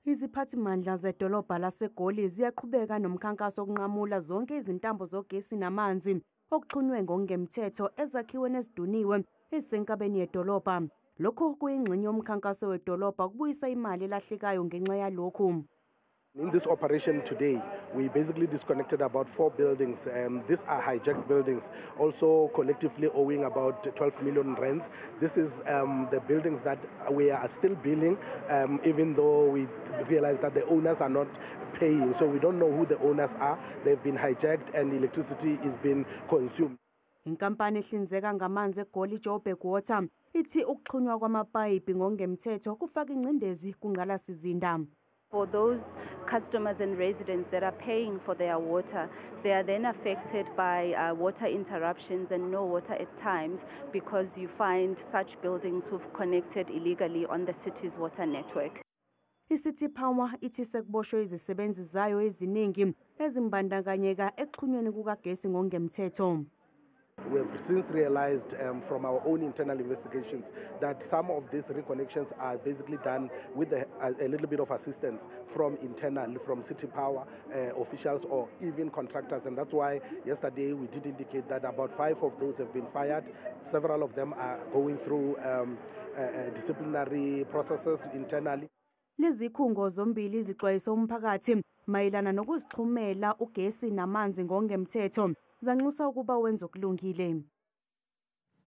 Iziphathimandla zedolobha laseGoli ziyaqhubeka nomkhankaso wokunqamula zonke izintambo zogesi namanzi okuxhunywe ngokungemthetho ezakhiweni eziduniwe ezisenkabeni yedolobha. Lokhu kuyingxenye yomkhankaso wedolobha ukubuyisa imali elahlekayo ngenxa yalokhu. In this operation today, we basically disconnected about 4 buildings. These are hijacked buildings, also collectively owing about 12 million rands. This is the buildings that we are still billing, even though we realize that the owners are not paying. So we don't know who the owners are. They've been hijacked and electricity is being consumed. Inkampani ehlinzeka ngamanzi eGoli Joburg Water ithi ukuxhunywa kwamapayipi ngokungemthetho kufaka ingcindezi kungqalasizinda. For those customers and residents that are paying for their water, they are then affected by water interruptions and no water at times because you find such buildings who've connected illegally on the city's water network. ICity Power ithi sekuboshwe izisebenzi zayo eziningi ezimbandakanyeka exhunyweni kukagesi ngokungemthetho. We have since realized from our own internal investigations that some of these reconnections are basically done with a little bit of assistance from internal, from City Power officials or even contractors. And that's why yesterday we did indicate that about 5 of those have been fired. Several of them are going through disciplinary processes internally. Lezi khungo zombili zixwayisa umphakathi mayelana nokuzixhumela ugesi namanzi ngokungemthetho zanxusa ukuba wenza okulungile.